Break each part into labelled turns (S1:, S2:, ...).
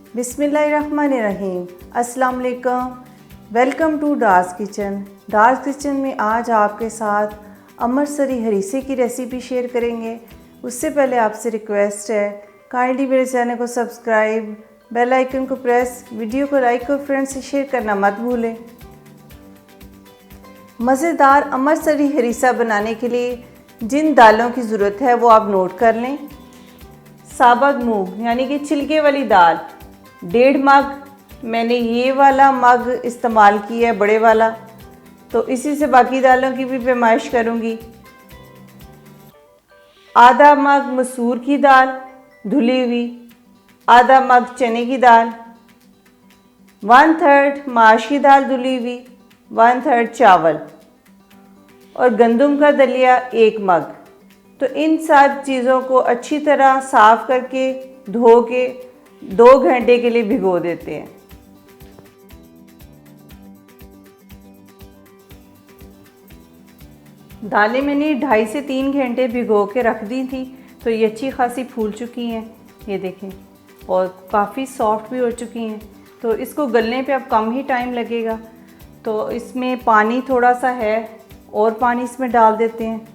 S1: बिस्मिल्लाहिर्रहमानिर्रहीम। अस्सलाम वालेकुम। Welcome to Dar's kitchen. Dar's kitchen में आज आपके साथ अमृतसरी हरीसे की रेसिपी शेयर करेंगे। उससे पहले आपसे रिक्वेस्ट है, काइंडली मेरे चैनल को सब्सक्राइब, बेल आइकन को प्रेस, वीडियो को लाइक और फ्रेंड्स से शेयर करना मत भूलें। मज़ेदार अमृतसरी हरीसा बनाने के लिए जिन दालों की ज़रूरत है वो आप नोट कर लें। साबुत मूंग यानी कि छिलके वाली दाल 1.5 मग, मैंने ये वाला मग इस्तेमाल किया है, बड़े वाला, तो इसी से बाकी दालों की भी पैमाइश करूँगी। आधा मग मसूर की दाल धुली हुई, आधा मग चने की दाल, 1/3 माश की दाल धुली हुई, 1/3 चावल और गंदम का दलिया 1 मग। तो इन सब चीज़ों को अच्छी तरह साफ़ करके धो के 2 घंटे के लिए भिगो देते हैं। दालें मैंने 2.5 से 3 घंटे भिगो के रख दी थी, तो ये अच्छी खासी फूल चुकी हैं, ये देखें, और काफ़ी सॉफ्ट भी हो चुकी हैं। तो इसको गलने पे अब कम ही टाइम लगेगा। तो इसमें पानी थोड़ा सा है और पानी इसमें डाल देते हैं।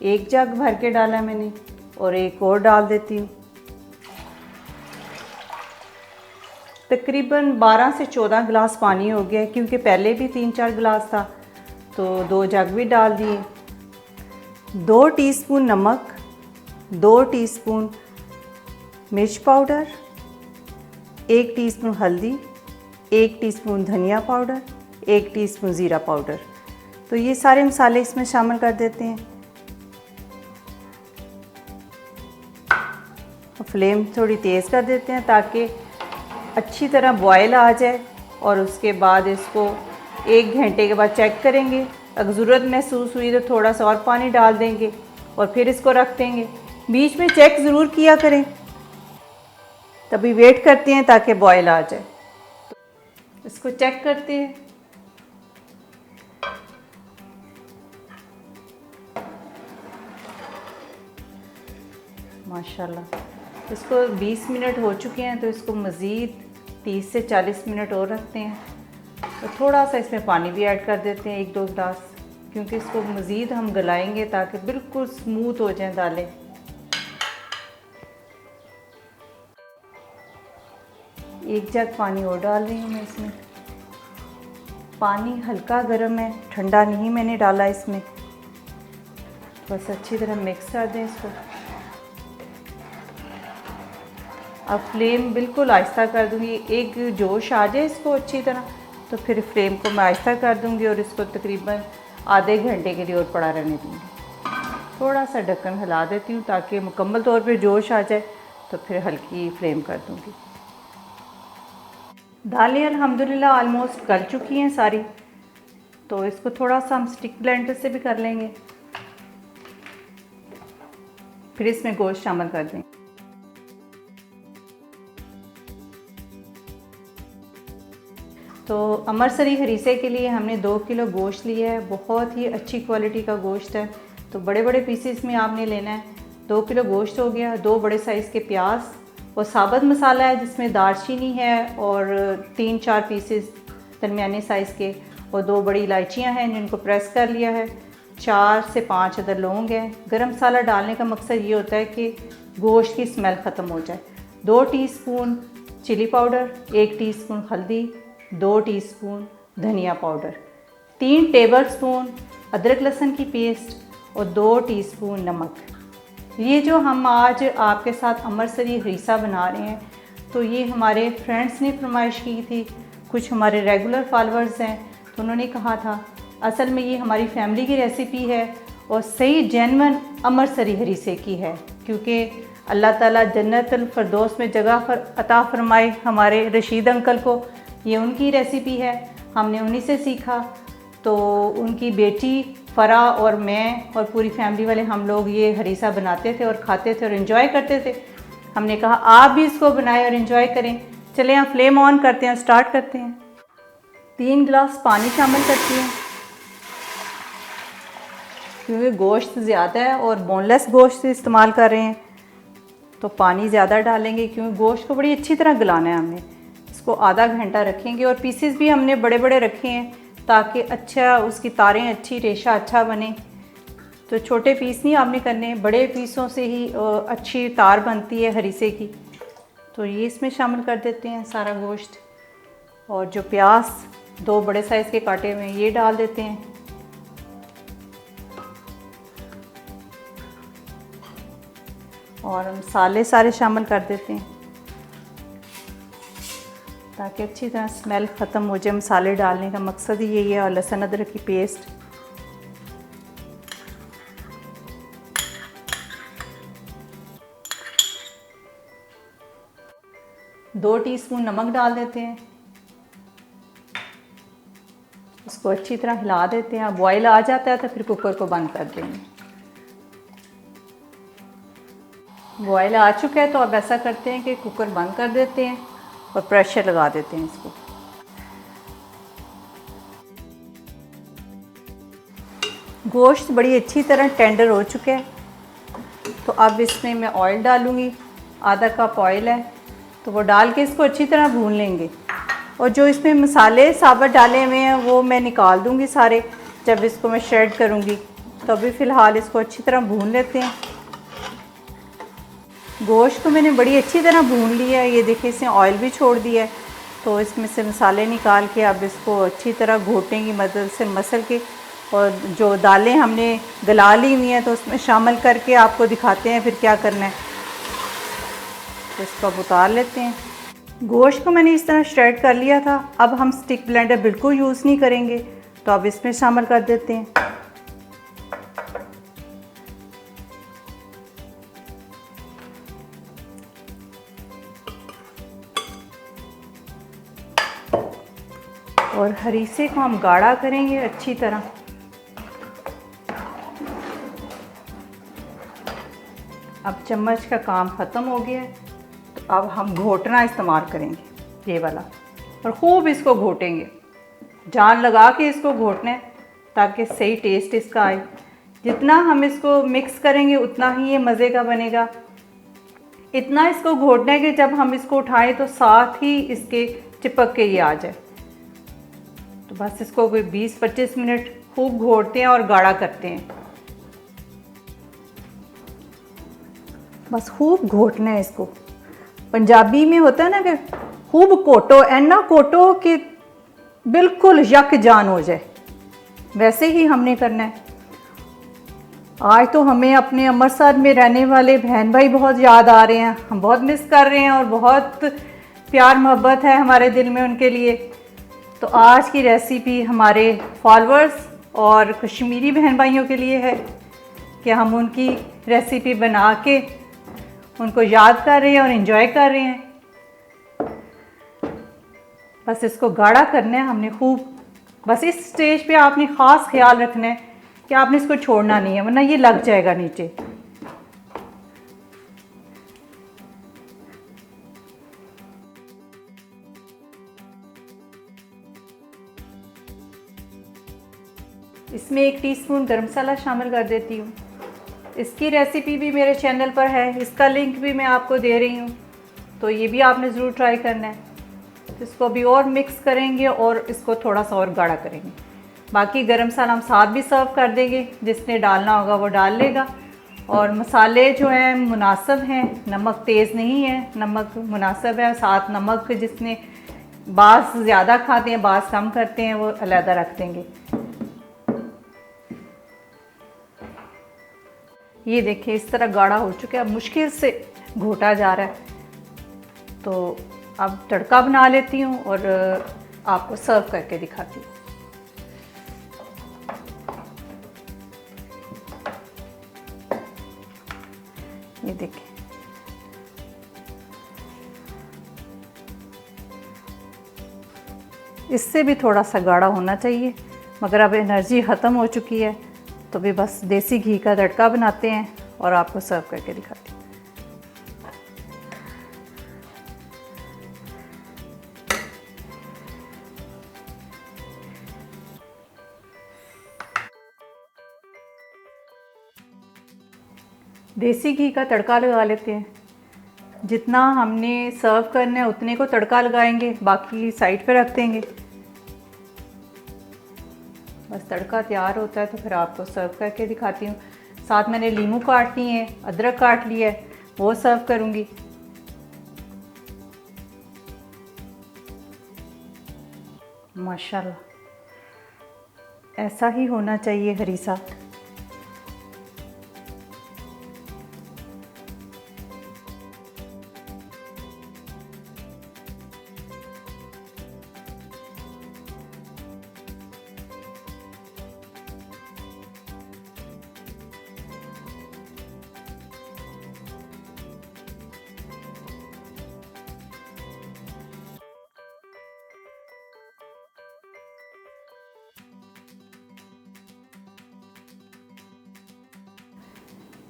S1: 1 जग भर के डाला मैंने और एक और डाल देती हूँ। तकरीबन 12 से 14 गिलास पानी हो गया, क्योंकि पहले भी 3-4 गिलास था, तो 2 जग भी डाल दिए। 2 टीस्पून नमक, 2 टीस्पून मिर्च पाउडर, 1 टीस्पून हल्दी, 1 टीस्पून धनिया पाउडर, 1 टीस्पून ज़ीरा पाउडर। तो ये सारे मसाले इसमें शामिल कर देते हैं। फ्लेम थोड़ी तेज़ कर देते हैं ताकि अच्छी तरह बॉयल आ जाए, और उसके बाद इसको 1 घंटे के बाद चेक करेंगे। अगर ज़रूरत महसूस हुई तो थोड़ा सा और पानी डाल देंगे और फिर इसको रख देंगे। बीच में चेक ज़रूर किया करें, तभी वेट करते हैं ताकि बॉयल आ जाए। इसको चेक करते हैं। माशाल्लाह, इसको 20 मिनट हो चुके हैं, तो इसको मज़ीद 30 से 40 मिनट और रखते हैं। तो थोड़ा सा इसमें पानी भी ऐड कर देते हैं, 1-2 गिलास, क्योंकि इसको मज़ीद हम गलाएंगे ताकि बिल्कुल स्मूथ हो जाएं दालें। एक जग पानी और डाल रही हूँ मैं इसमें। पानी हल्का गर्म है, ठंडा नहीं मैंने डाला इसमें। बस अच्छी तरह मिक्स कर दें इसको। अब फ्लेम बिल्कुल आहिस्ता कर दूँगी। एक जोश आ जाए इसको अच्छी तरह, तो फिर फ्लेम को मैं आहिस्ता कर दूँगी और इसको तकरीबन आधे घंटे के लिए और पड़ा रहने दूँगी। थोड़ा सा ढक्कन हिला देती हूँ ताकि मुकम्मल तौर पे जोश आ जाए, तो फिर हल्की फ्लेम कर दूँगी। दालें अल्हम्दुलिल्लाह आलमोस्ट गल चुकी हैं सारी, तो इसको थोड़ा सा हम स्टिक ब्लेंडर से भी कर लेंगे। फिर इसमें गोश्त शामिल कर दें। तो अमृतसरी हरीसे के लिए हमने 2 किलो गोश्त लिया है। बहुत ही अच्छी क्वालिटी का गोश्त है, तो बड़े बड़े पीसेस में आपने लेना है। 2 किलो गोश्त हो गया, 2 बड़े साइज़ के प्याज और साबुत मसाला है जिसमें दालचीनी है और 3-4 पीसेस दरमियाने साइज़ के, और 2 बड़ी इलायचियाँ हैं जिनको प्रेस कर लिया है। 4 से 5 अदर लौंग हैं। गरम मसाला डालने का मकसद ये होता है कि गोश्त की स्मेल ख़त्म हो जाए। 2 टीस्पून चिली पाउडर, 1 टीस्पून हल्दी, 2 टीस्पून धनिया पाउडर, 3 टेबलस्पून अदरक लहसुन की पेस्ट और 2 टीस्पून नमक। ये जो हम आज आपके साथ अमृतसरी हरीसा बना रहे हैं, तो ये हमारे फ्रेंड्स ने फरमाइश की थी। कुछ हमारे रेगुलर फॉलोअर्स हैं, तो उन्होंने कहा था असल में ये हमारी फैमिली की रेसिपी है और सही जेन्युइन अमृतसरी हरीसे की है, क्योंकि अल्लाह ताला जन्नतुल फिरदौस में जगह अता फरमाए हमारे रशीद अंकल को। ये उनकी रेसिपी है, हमने उन्हीं से सीखा। तो उनकी बेटी फ़रा और मैं और पूरी फैमिली वाले हम लोग ये हरीसा बनाते थे और खाते थे और इन्जॉय करते थे। हमने कहा आप भी इसको बनाएं और इन्जॉय करें। चलें हम फ्लेम ऑन करते हैं, स्टार्ट करते हैं। 3 गिलास पानी शामिल करती हैं, क्योंकि गोश्त ज़्यादा है और बोनलेस गोश्त इस्तेमाल कर रहे हैं, तो पानी ज़्यादा डालेंगे क्योंकि गोश्त को बड़ी अच्छी तरह गलाना है हमने। इसको आधा घंटा रखेंगे और पीसेस भी हमने बड़े बड़े रखे हैं ताकि अच्छा उसकी तारें अच्छी, रेशा अच्छा बने। तो छोटे पीस नहीं आपने करने, बड़े पीसों से ही अच्छी तार बनती है हरीसे की। तो ये इसमें शामिल कर देते हैं सारा गोश्त। और जो प्याज 2 बड़े साइज़ के काटे हुए ये डाल देते हैं। और मसाले सारे शामिल कर देते हैं ताकि अच्छी तरह स्मेल ख़त्म हो जाए। मसाले डालने का मकसद ही यही है। और लहसुन अदरक की पेस्ट, दो टीस्पून नमक डाल देते हैं। इसको अच्छी तरह हिला देते हैं। बॉयल आ जाता है तो फिर कुकर को बंद कर देंगे। बॉयल आ चुका है तो अब ऐसा करते हैं कि कुकर बंद कर देते हैं और प्रेशर लगा देते हैं इसको। गोश्त बड़ी अच्छी तरह टेंडर हो चुका है। तो अब इसमें मैं ऑयल डालूँगी, आधा कप ऑयल है तो वो डाल के इसको अच्छी तरह भून लेंगे। और जो इसमें मसाले साबुत डाले हुए हैं वो मैं निकाल दूँगी सारे जब इसको मैं श्रेड करूँगी। तो अभी फ़िलहाल इसको अच्छी तरह भून लेते हैं। गोश्त को मैंने बड़ी अच्छी तरह भून लिया है। ये देखिए इसने ऑयल भी छोड़ दिया है। तो इसमें से मसाले निकाल के अब इसको अच्छी तरह घोटने की मदद से मसल के और जो दालें हमने गला ली हुई हैं तो उसमें शामिल करके आपको दिखाते हैं फिर क्या करना है। तो इसको अब उतार लेते हैं। गोश्त को मैंने इस तरह श्रेड कर लिया था। अब हम स्टिक ब्लेंडर बिल्कुल यूज़ नहीं करेंगे तो अब इसमें शामिल कर देते हैं। और हरीसे को हम गाढ़ा करेंगे अच्छी तरह। अब चम्मच का काम ख़त्म हो गया है तो अब हम घोटना इस्तेमाल करेंगे ये वाला और खूब इसको घोटेंगे। जान लगा के इसको घोटना है ताकि सही टेस्ट इसका आए। जितना हम इसको मिक्स करेंगे उतना ही ये मज़े का बनेगा। इतना इसको घोटना है कि जब हम इसको उठाएं तो साथ ही इसके चिपक के ये आ जाए। तो बस इसको कोई 20-25 मिनट खूब घोटते हैं और गाढ़ा करते हैं। बस खूब घोटना है इसको। पंजाबी में होता है ना कि खूब कोटो, ऐना कोटो कि बिल्कुल यक जान हो जाए, वैसे ही हमने करना है। आज तो हमें अपने अमृतसर में रहने वाले बहन भाई बहुत याद आ रहे हैं। हम बहुत मिस कर रहे हैं और बहुत प्यार मोहब्बत है हमारे दिल में उनके लिए। तो आज की रेसिपी हमारे फॉलोअर्स और कश्मीरी बहन भाइयों के लिए है कि हम उनकी रेसिपी बना के उनको याद कर रहे हैं और इन्जॉय कर रहे हैं। बस इसको गाढ़ा करना है हमने खूब। बस इस स्टेज पे आपने ख़ास ख्याल रखना है कि आपने इसको छोड़ना नहीं है वरना ये लग जाएगा नीचे। इसमें 1 टीस्पून गरम मसाला शामिल कर देती हूँ। इसकी रेसिपी भी मेरे चैनल पर है, इसका लिंक भी मैं आपको दे रही हूँ, तो ये भी आपने ज़रूर ट्राई करना है। तो इसको अभी और मिक्स करेंगे और इसको थोड़ा सा और गाढ़ा करेंगे। बाकी गरम मसाला हम साथ भी सर्व कर देंगे, जिसने डालना होगा वो डाल लेगा। और मसाले जो हैं मुनासिब हैं, नमक तेज़ नहीं है, नमक मुनासिब है। साथ नमक जिसने बास ज़्यादा खाते हैं, बास कम करते हैं, वो अलहदा रख देंगे। ये देखिए इस तरह गाढ़ा हो चुका है, अब मुश्किल से घोटा जा रहा है। तो अब तड़का बना लेती हूँ और आपको सर्व करके दिखाती हूँ। ये देखिए इससे भी थोड़ा सा गाढ़ा होना चाहिए, मगर अब एनर्जी ख़त्म हो चुकी है तो भी बस देसी घी का तड़का बनाते हैं और आपको सर्व करके दिखाती हूँ। देसी घी का तड़का लगा लेते हैं। जितना हमने सर्व करना है उतने को तड़का लगाएंगे, बाकी साइड पे रख देंगे। बस तड़का तैयार होता है तो फिर आपको सर्व करके दिखाती हूँ। साथ मैंने लीमू काट ली है, अदरक काट लिया है, वो सर्व करूँगी। माशाल्लाह ऐसा ही होना चाहिए हरीसा।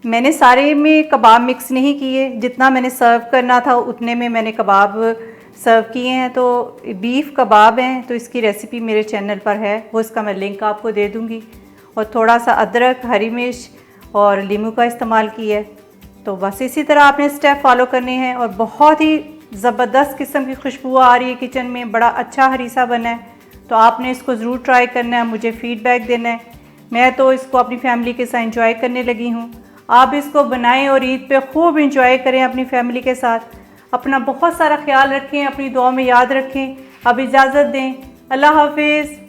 S1: मैंने सारे में कबाब मिक्स नहीं किए, जितना मैंने सर्व करना था उतने में मैंने कबाब सर्व किए हैं। तो बीफ कबाब हैं, तो इसकी रेसिपी मेरे चैनल पर है, वो इसका मैं लिंक आपको दे दूँगी। और थोड़ा सा अदरक, हरी मिर्च और लीमू का इस्तेमाल किया है। तो बस इसी तरह आपने स्टेप फॉलो करने हैं और बहुत ही ज़बरदस्त किस्म की खुशबू आ रही है किचन में, बड़ा अच्छा हरीसा बना है। तो आपने इसको ज़रूर ट्राई करना है, मुझे फ़ीडबैक देना है। मैं तो इसको अपनी फैमिली के साथ एंजॉय करने लगी हूँ। आप इसको बनाएं और ईद पे खूब एंजॉय करें अपनी फैमिली के साथ। अपना बहुत सारा ख्याल रखें, अपनी दुआ में याद रखें। अब इजाज़त दें, अल्लाह हाफिज़।